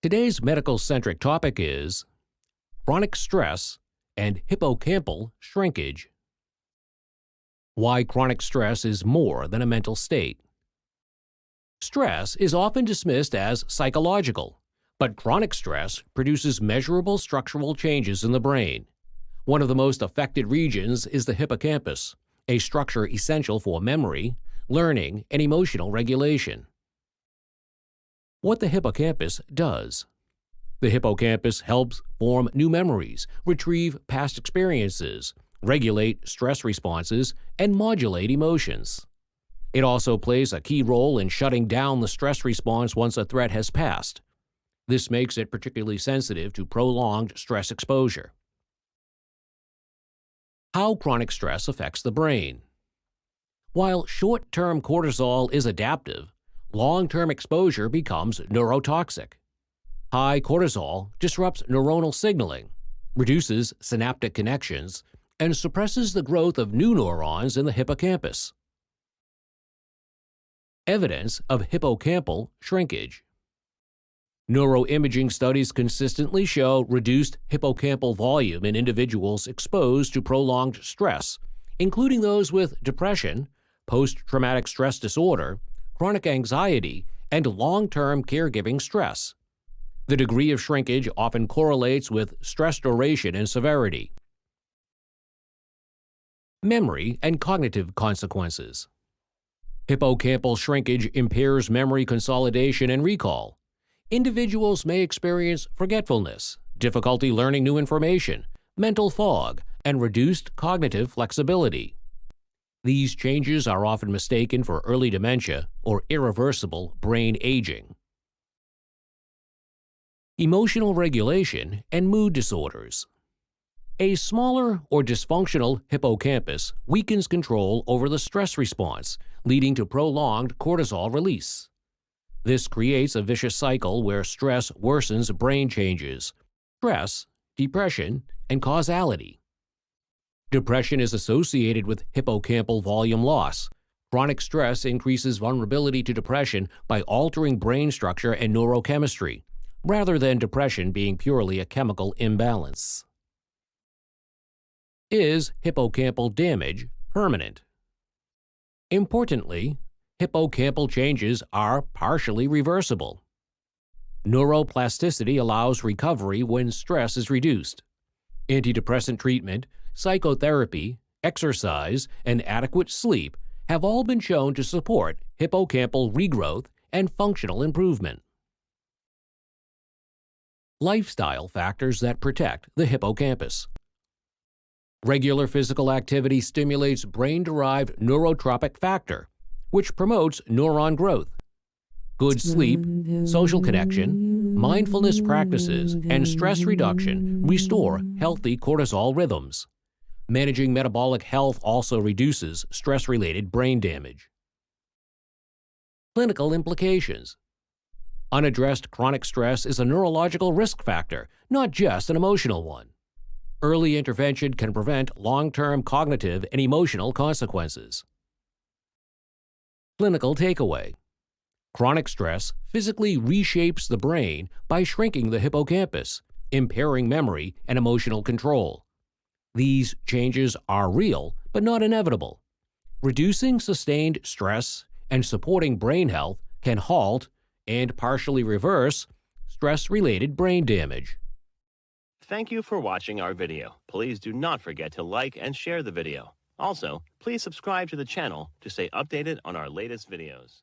Today's medical-centric topic is chronic stress and hippocampal shrinkage. Why chronic stress is more than a mental state. Stress is often dismissed as psychological, but chronic stress produces measurable structural changes in the brain. One of the most affected regions is the hippocampus, a structure essential for memory, learning, and emotional regulation. What the hippocampus does. The hippocampus helps form new memories, retrieve past experiences, regulate stress responses, and modulate emotions. It also plays a key role in shutting down the stress response once a threat has passed. This makes it particularly sensitive to prolonged stress exposure. How chronic stress affects the brain. While short-term cortisol is adaptive, long-term exposure becomes neurotoxic. High cortisol disrupts neuronal signaling, reduces synaptic connections, and suppresses the growth of new neurons in the hippocampus. Evidence of hippocampal shrinkage. Neuroimaging studies consistently show reduced hippocampal volume in individuals exposed to prolonged stress, including those with depression, post-traumatic stress disorder, chronic anxiety, and long-term caregiving stress. The degree of shrinkage often correlates with stress duration and severity. Memory and cognitive consequences. Hippocampal shrinkage impairs memory consolidation and recall. Individuals may experience forgetfulness, difficulty learning new information, mental fog, and reduced cognitive flexibility. These changes are often mistaken for early dementia or irreversible brain aging. Emotional regulation and mood disorders. A smaller or dysfunctional hippocampus weakens control over the stress response, leading to prolonged cortisol release. This creates a vicious cycle where stress worsens brain changes, stress, depression, and causality. Depression is associated with hippocampal volume loss. Chronic stress increases vulnerability to depression by altering brain structure and neurochemistry, rather than depression being purely a chemical imbalance. Is hippocampal damage permanent? Importantly, hippocampal changes are partially reversible. Neuroplasticity allows recovery when stress is reduced. Antidepressant treatment, psychotherapy, exercise, and adequate sleep have all been shown to support hippocampal regrowth and functional improvement. Lifestyle factors that protect the hippocampus. Regular physical activity stimulates brain-derived neurotropic factor, which promotes neuron growth. Good sleep, social connection, mindfulness practices, and stress reduction restore healthy cortisol rhythms. Managing metabolic health also reduces stress-related brain damage. Clinical implications. Unaddressed chronic stress is a neurological risk factor, not just an emotional one. Early intervention can prevent long-term cognitive and emotional consequences. Clinical takeaway. Chronic stress physically reshapes the brain by shrinking the hippocampus, impairing memory and emotional control. These changes are real, but not inevitable. Reducing sustained stress and supporting brain health can halt and partially reverse stress-related brain damage. Thank you for watching our video. Please do not forget to like and share the video. Also, please subscribe to the channel to stay updated on our latest videos.